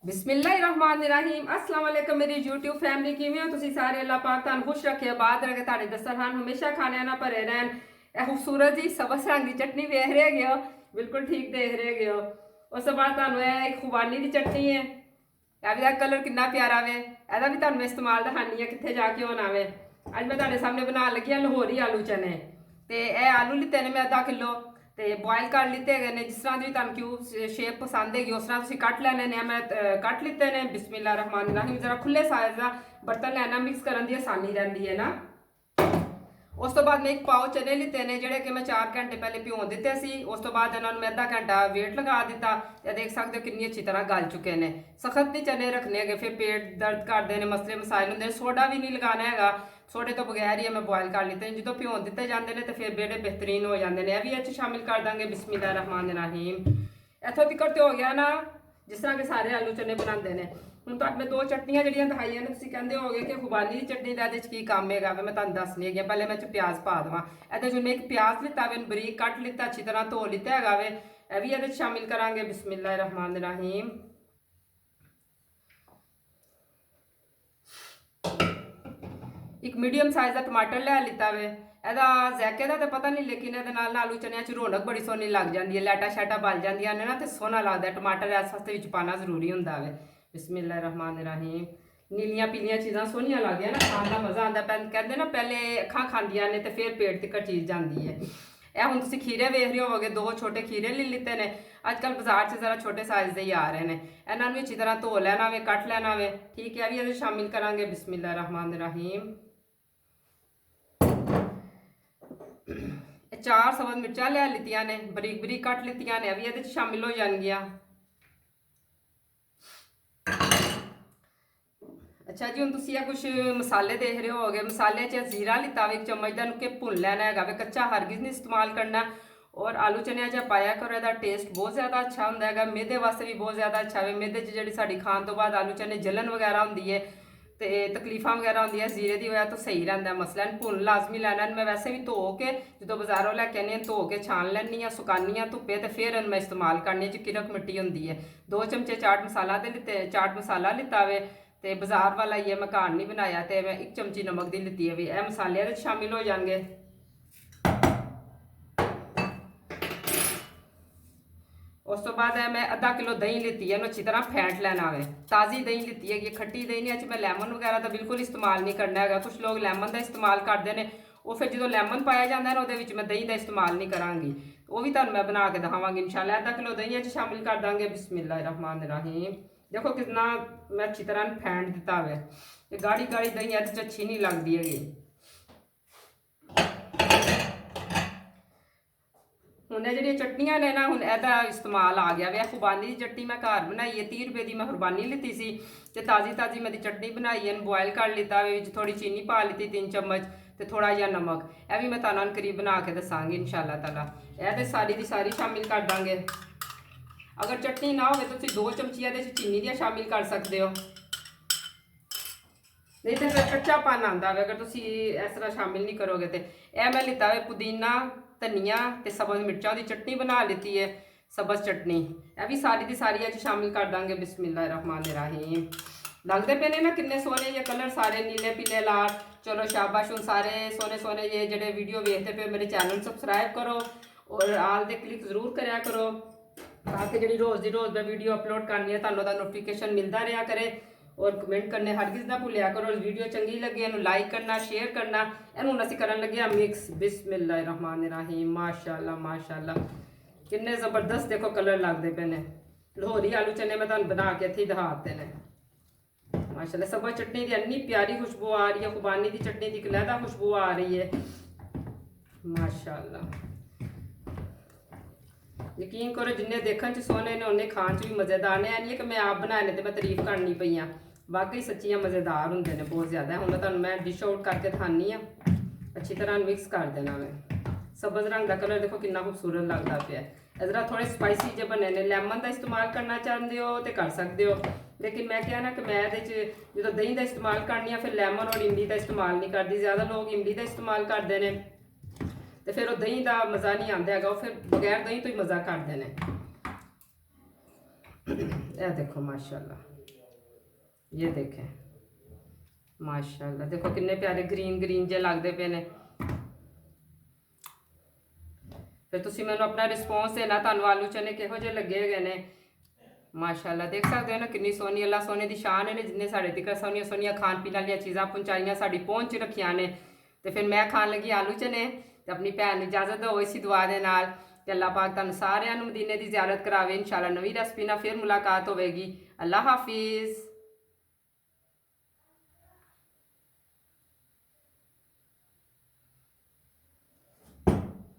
बिस्मिल्लाहिर्रहमानिर्रहीम अस्सलाम वालेकुम मेरी YouTube फैमिली किवें हो तुसी सारे। अल्लाह पाक तुहानू खुश रखे, आबाद रखे, तुहाडे दस्तरखान हमेशा खाने ना भरे रहन। ए खूबसूरत जी सबस रंग की चटनी वेख रहे हो, बिल्कुल ठीक देख रहे हो। उस तो बाद तुहानू एक खुबानी की चटनी है, ਇਹਦਾ कलर कितना प्यारा वे। ਇਹਦਾ भी तुहानू इस्तेमाल दिखानी है कित्थे जाके होना वे। अज मैं तुहाडे सामने बनाने लगी हाँ लाहौरी आलू चने। ते ए आलू लिते ने मैं आधा किलो ਤੇ ਬੋਇਲ ਕਰ ਲਿੱਤੇ ਗਏ ਨੇ। ਜਿਸ ਤਰ੍ਹਾਂ ਦੀ ਤੁਹਾਨੂੰ ਕਿਊਬ ਸ਼ੇਪ ਪਸੰਦ ਹੈਗੀ ਉਸ ਤਰ੍ਹਾਂ ਤੁਸੀਂ ਕੱਟ ਲੈਣੇ ਨੇ। ਮੈਂ ਕੱਟ ਲਿੱਤੇ ਨੇ। ਬਿਸਮਿਲ੍ਲਾ ਰਹਿਮਾਨ ਰਹੀਮ। ਜ਼ਰਾ ਖੁੱਲੇ ਸਾਈਜ਼ ਦਾ ਬਰਤਨ ਲੈਣਾ, ਮਿਕਸ ਕਰਨ ਦੀ ਆਸਾਨੀ ਰਹਿੰਦੀ ਹੈ ਨਾ। ਉਸ ਤੋਂ ਬਾਅਦ ਮੈਂ ਇੱਕ ਪਾਓ ਚਨੇ ਲਿੱਤੇ ਨੇ ਜਿਹੜੇ ਕਿ ਮੈਂ 4 ਘੰਟੇ ਪਹਿਲੇ ਭਿਓ ਦਿੱਤੇ ਸੀ। ਉਸ ਤੋਂ ਬਾਅਦ ਇਹਨਾਂ ਨੂੰ ਮੈਂ ਅੱਧਾ ਘੰਟਾ ਵੇਟ ਲਗਾ ਦਿੱਤਾ ਤੇ ਦੇਖ ਸਕਦੇ ਹੋ ਕਿੰਨੀ ਅੱਛੀ ਤਰ੍ਹਾਂ ਗਲ ਚੁੱਕੇ ਨੇ। ਸਖਤ ਨਹੀਂ ਚਨੇ ਰੱਖਣੇ ਹੈਗੇ, ਫਿਰ ਪੇਟ ਦਰਦ ਕਰਦੇ ਨੇ, ਮਸਲੇ ਮਸਾਇਲ ਹੁੰਦੇ ਨੇ। ਸੋਡਾ ਵੀ ਨਹੀਂ ਲਗਾਉਣਾ ਹੈਗਾ, ਸੋਡੇ ਤੋਂ ਬਗੈਰ ਹੀ ਮੈਂ ਬੋਇਲ ਕਰ ਲਿੱਤੇ ਜਦੋਂ ਭਿਓ ਦਿੱਤੇ ਜਾਂਦੇ ਨੇ ਤੇ ਫਿਰ ਬੜੇ ਬਿਹਤਰੀਨ ਹੋ ਜਾਂਦੇ ਨੇ। ਇਹ ਵੀ ਇਹ 'ਚ ਸ਼ਾਮਿਲ ਕਰ ਦਾਂਗੇ। ਬਿਸਮਿਲ੍ਲਾ ਰਹਿਮਾਨ ਰਹੀਮ। ਇੱਥੋਂ ਤੱਕ ਤੇ ਹੋ ਗਿਆ ਨਾ ਜਿਸ ਤਰ੍ਹਾਂ ਕਿ ਸਾਰੇ ਆਲੂ ਚਨੇ ਬਣਾਉਂਦੇ ਨੇ। ਹੁਣ ਤੁਹਾਨੂੰ ਮੈਂ ਦੋ ਚਟਨੀਆਂ ਜਿਹੜੀਆਂ ਦਿਖਾਈਆਂ ਨੇ, ਤੁਸੀਂ ਕਹਿੰਦੇ ਹੋਗੇ ਕਿ ਖੁਬਾਨੀ ਦੀ ਚਟਨੀ ਦਾ ਇਹਦੇ 'ਚ ਕੀ ਕੰਮ ਹੈਗਾ। ਮੈਂ ਤੁਹਾਨੂੰ ਦੱਸਣੀ ਹੈਗੀ। ਪਹਿਲੇ ਮੈਂ 'ਚ ਪਿਆਜ਼ ਪਾ ਦੇਵਾਂ। ਇਹਦੇ 'ਚ ਮੈਂ ਇੱਕ ਪਿਆਜ਼ ਲਿੱਤਾ ਵੇ, ਬਰੀਕ ਕੱਟ ਲਿੱਤਾ, ਅੱਛੀ ਤਰ੍ਹਾਂ ਧੋ ਲਿੱਤਾ ਹੈਗਾ ਵੇ। ਇਹ ਵੀ ਇਹਦੇ 'ਚ ਸ਼ਾਮਿਲ ਕਰਾਂਗੇ। ਬਿਸਮਿਲ੍ਲਾ ਰਹਿਮਾਨ ਰਹੀਮ। एक मीडियम साइज का टमाटर लै लिता वे। ਇਹਦਾ ਜ਼ੈਕੇ ਦਾ ਤਾਂ ਪਤਾ ਨਹੀਂ, ਲੇਕਿਨ ਇਹਦੇ ਨਾਲ ਆਲੂ ਚਨਿਆਂ 'ਚ ਰੌਣਕ ਬੜੀ ਸੋਹਣੀ ਲੱਗ ਜਾਂਦੀ ਹੈ। ਲੈਟਾ ਸ਼ੈਟਾ ਬਲ ਜਾਂਦੀਆਂ ਨੇ ਨਾ ਤੇ ਸੋਹਣਾ ਲੱਗਦਾ। ਟਮਾਟਰ ਇਸ ਵਾਸਤੇ ਵਿੱਚ ਪਾਣਾ ਜ਼ਰੂਰੀ ਹੁੰਦਾ ਵੇ। ਬਿਸਮਿਲ੍ਲਾ ਰਹਿਮਾਨ ਰਹੀਮ। ਨੀਲੀਆਂ ਪੀਲੀਆਂ ਚੀਜ਼ਾਂ ਸੋਹਣੀਆਂ ਲੱਗਦੀਆਂ ਨਾ, ਖਾਣ ਦਾ ਮਜ਼ਾ ਆਉਂਦਾ। ਕਹਿੰਦੇ ਨਾ ਪਹਿਲੇ ਅੱਖਾਂ ਖਾਂਦੀਆਂ ਨੇ ਤੇ ਫਿਰ ਪੇਟ ਤੱਕ ਚੀਜ਼ ਜਾਂਦੀ ਹੈ। ਇਹ ਹੁਣ ਤੁਸੀਂ ਖੀਰੇ ਵੇਖ ਰਹੇ ਹੋਵੋਗੇ, ਦੋ ਛੋਟੇ ਖੀਰੇ ਲੈ ਲਿੱਤੇ ਨੇ। ਅੱਜ ਕੱਲ੍ਹ ਬਾਜ਼ਾਰ 'ਚ ਜ਼ਰਾ ਛੋਟੇ ਸਾਈਜ਼ ਦੇ ਹੀ ਆ ਰਹੇ ਨੇ। ਇਹਨਾਂ ਨੂੰ ਅੱਛੀ ਤਰ੍ਹਾਂ ਧੋ ਲੈਣਾ ਵੇ, ਕੱਟ ਲੈਣਾ ਵੇ। ਠੀਕ ਹੈ, ਵੀ ਇਹਦੇ ਸ਼ਾਮਿਲ ਕਰਾਂਗੇ। ਬਿਸਮਿਲ੍ਲਾ ਰਹਿਮਾਨ ਰਹੀਮ। 4 ਸਬਜ਼ ਮਿਰਚਾਂ ਲੈ ਲਿੱਤੀਆਂ ਨੇ, ਬਰੀਕ ਬਰੀਕ ਕੱਟ ਲਿੱਤੀਆਂ ਨੇ। ਵੀ ਇਹਦੇ 'ਚ ਸ਼ਾਮਿਲ ਹੋ ਜਾਣਗੀਆਂ। ਅੱਛਾ ਜੀ, ਹੁਣ ਤੁਸੀਂ ਇਹ ਕੁਝ ਮਸਾਲੇ ਦੇਖ ਰਹੇ ਹੋਗੇ। ਮਸਾਲੇ 'ਚ ਜ਼ੀਰਾ ਲਿੱਤਾ ਵੇ 1 ਚਮਚ ਦਾ, ਨੂੰ ਕਿ ਭੁੰਨ ਲੈਣਾ ਹੈਗਾ ਵੇ। ਕੱਚਾ ਹਰਗਿਜ਼ ਨਹੀਂ ਇਸਤੇਮਾਲ ਕਰਨਾ। ਔਰ ਆਲੂ ਚਨਿਆਂ 'ਚ ਪਾਇਆ ਕਰੋ, ਇਹਦਾ ਟੇਸਟ ਬਹੁਤ ਜ਼ਿਆਦਾ ਅੱਛਾ ਹੁੰਦਾ ਹੈਗਾ। ਮਿਹਦੇ ਵਾਸਤੇ ਵੀ ਬਹੁਤ ਜ਼ਿਆਦਾ ਅੱਛਾ ਵੇ। ਮਿਹਦੇ 'ਚ ਜਿਹੜੀ ਸਾਡੀ ਖਾਣ ਤੋਂ ਬਾਅਦ ਆਲੂ ਚਨੇ ਜਲਨ ਵਗੈਰਾ ਹੁੰਦੀ ਹੈ ਤੇ ਤਕਲੀਫਾਂ ਵਗੈਰਾ ਹੁੰਦੀਆਂ, ਜ਼ੀਰੇ ਦੀ ਵਜ੍ਹਾ ਤੋਂ ਸਹੀ ਰਹਿੰਦਾ ਮਸਲਾ। ਭੁੰਨ ਲਾਜ਼ਮੀ ਲੈਣਾ। ਮੈਂ ਵੈਸੇ ਵੀ ਧੋ ਕੇ ਜਦੋਂ ਬਾਜ਼ਾਰੋਂ ਲੈ ਕੇ ਆਉਂਦੀ ਹਾਂ, ਧੋ ਕੇ ਛਾਣ ਲੈਂਦੀ ਹਾਂ, ਸੁਕਾਉਂਦੀ ਹਾਂ ਧੁੱਪੇ, ਤੇ ਫਿਰ ਇਹਨੂੰ ਮੈਂ ਇਸਤੇਮਾਲ ਕਰਨੀ 'ਚ ਕਿਰਕ ਮਿੱਟੀ ਹੁੰਦੀ ਹੈ। 2 ਚਮਚੇ ਚਾਟ ਮਸਾਲਾ ਦੇ ਲਿੱਤੇ, ਚਾਟ ਮਸਾਲਾ ਲਿੱਤਾ ਵੇ ਤੇ ਬਾਜ਼ਾਰ ਵਾਲਾ ਹੀ ਹੈ, ਮੈਂ ਘਰ ਨਹੀਂ ਬਣਾਇਆ। ਤੇ ਮੈਂ 1 ਚਮਚੀ ਨਮਕ ਦੀ ਲਿੱਤੀ ਹੈ। ਵੀ ਇਹ ਮਸਾਲੇ ਇਹਦੇ 'ਚ ਸ਼ਾਮਿਲ ਹੋ ਜਾਣਗੇ। ਉਸ ਤੋਂ ਬਾਅਦ ਮੈਂ ਅੱਧਾ ਕਿਲੋ ਦਹੀਂ ਲਿੱਤੀ ਹੈ, ਇਹਨੂੰ ਅੱਛੀ ਤਰ੍ਹਾਂ ਫੈਂਟ ਲੈਣਾ ਵੇ। ਤਾਜ਼ੀ ਦਹੀਂ ਲਿੱਤੀ ਹੈਗੀ, ਖੱਟੀ ਦਹੀਂ ਨਹੀਂ। ਅੱਜ ਮੈਂ ਲੈਮਨ ਵਗੈਰਾ ਦਾ ਬਿਲਕੁਲ ਇਸਤੇਮਾਲ ਨਹੀਂ ਕਰਨਾ ਹੈਗਾ। ਕੁਝ ਲੋਕ ਲੈਮਨ ਦਾ ਇਸਤੇਮਾਲ ਕਰਦੇ ਨੇ, ਉਹ ਫਿਰ ਜਦੋਂ ਲੈਮਨ ਪਾਇਆ ਜਾਂਦਾ ਨਾ ਉਹਦੇ ਵਿੱਚ ਮੈਂ ਦਹੀਂ ਦਾ ਇਸਤੇਮਾਲ ਨਹੀਂ ਕਰਾਂਗੀ। ਉਹ ਵੀ ਤੁਹਾਨੂੰ ਮੈਂ ਬਣਾ ਕੇ ਦਿਖਾਵਾਂਗੀ ਇਨਸ਼ਾਅੱਲਾ। ਅੱਧਾ ਕਿਲੋ ਦਹੀਂ 'ਚ ਸ਼ਾਮਿਲ ਕਰ ਦਾਂਗੇ। ਬਿਸਮਿਲ੍ਲਾ ਰਹਿਮਾਨ ਰਹੀਮ। देखो कितना मैं अच्छी तरह फेंट दिता हुआ। ये गाढ़ी गाढ़ी दही ਇਹਦੇ 'ਚ अच्छी नहीं लगती हैगी। ਹੁਣ ਇਹ ਜਿਹੜੀਆਂ ਚਟਨੀਆਂ ਨੇ ਨਾ, ਹੁਣ ਇਹਦਾ ਇਸਤੇਮਾਲ ਆ ਗਿਆ ਵੇ। ਖੁਬਾਨੀ ਦੀ ਚਟਨੀ ਮੈਂ ਘਰ ਬਣਾਈ ਹੈ, 30 ਰੁਪਏ ਦੀ ਮੈਂ ਕੁਰਬਾਨੀ ਲਿੱਤੀ ਸੀ ਤੇ ਤਾਜ਼ੀ ਤਾਜ਼ੀ ਮੈਂ ਦੀ ਚਟਨੀ ਬਣਾਈ ਹੈ। ਇਹਨੂੰ ਬੋਇਲ ਕਰ ਲਿੱਤਾ ਵੇ, ਵਿੱਚ ਥੋੜੀ ਚੀਨੀ ਪਾ ਲਿੱਤੀ 3 ਚਮਚ ਤੇ ਥੋੜਾ ਜਿਹਾ ਨਮਕ। ਇਹ ਵੀ ਮੈਂ ਤੁਹਾਨੂੰ ਕਰੀਬ ਬਣਾ ਕੇ ਦੱਸਾਂਗੀ ਇਨਸ਼ਾਅੱਲਾ ਤਾਲਾ। ਇਹ ਤੇ ਸਾਰੀ ਦੀ ਸਾਰੀ ਸ਼ਾਮਿਲ ਕਰ ਦਾਂਗੇ। अगर चटनी ना हो तो 2 चमचियां चीनी दियां शामिल कर सकते हो, नहीं तो फिर कच्चापन आता है अगर तुम इस तरह शामिल नहीं करोगे। तो यह मैं लिता है पुदीना, धनिया ते सब्ज़ मिर्चों की चटनी बना ली है, सब्ज़ चटनी। यह भी सारी की सारी शामिल कर देंगे। बिस्मिल्लाह रहमान रहीम। लगते पे ने ना किन्ने सोहने ये कलर, सारे नीले पीले लाल। चलो शाबाश। हूँ सारे सोने सोने ये जो वीडियो वेखते पे मेरे चैनल सबसक्राइब करो और आल दे क्लिक जरूर कराया करो, ताकि जी रोज़ की रोज़ मैं वीडियो अपलोड करनी है तुहानू नोटिफिकेशन मिलता रहा करे। और कमेंट करने हरगिज़ ना भुलिया करो। वीडियो चंगी लगे इन्हू लाइक करना, शेयर करना। इन्हू असीं करन लगे मिक्स। बिस्मिल्लाह रहमान रहीम। माशाअल्लाह माशाअल्लाह, किन्ने ज़बरदस्त देखो कलर लगते पे ने। लाहौरी आलू चने मैं तुहानू बना के इत्थे दिखाते हैं माशाअल्लाह। सब्ज़ चटनी की इन्नी प्यारी खुशबू आ रही है, खुबानी की चटनी की अलहदा खुशबू आ रही है माशाअल्लाह। यकीन करो जिन्ने देखने च सोहने ने उन्ने खाण च भी मज़ेदार ने। नहीं है कि मैं आप बनाए तो मैं तारीफ करनी पई हाँ, वाकई सच्चियाँ मज़ेदार होंगे ने बहुत ज़्यादा। हूँ मैं तुहानू मैं डिश आउट करके दिखानी हाँ। अच्छी तरह मिक्स कर देना मैं। सब्ज़ रंग का कलर देखो कितना खूबसूरत लगता पाया। इधर थोड़े स्पाइसी जो बने ने। लेमन का इस्तेमाल करना चाहते हो तो कर सकते हो, लेकिन मैं क्या ना कि मैं जो दही का इस्तेमाल करनी है, फिर लेमन और इमली का इस्तेमाल नहीं करती। ज़्यादा लोग इमली का इस्तेमाल करते हैं तो फिर वो दही का मज़ा नहीं आता है, फिर बगैर दही तो ही मज़ा करते हैं। यह देखो माशाअल्लाह। ये देखें माशाल्लाह, देखो कितने प्यारे ग्रीन ग्रीन जे लगते पे ने। फिर तुसी मैनू अपना रिस्पॉन्स देना, तुहानू आलू चने किहो जे लगे गए ने। माशाल्लाह देख सकते हो ना कितनी सोहनी, अल्लाह सोने की शान है जिन्हें साढ़े तक सोहनिया सोहनिया खान पीन वाली चीज़ां पहुँचाइया, साड़ी पहुँच रखिया ने। तो फिर मैं खान लगी आलू चने, तो अपनी भैन इजाजत दो इसी दुआ के नाल कि अल्लाह पाक तुहानू सारिਆਂ ਨੂੰ मदीने की ज़ियारत करावे। इंशाल्लाह नवी रेसिपी नाल फिर मुलाकात होगी। अल्लाह हाफिज़।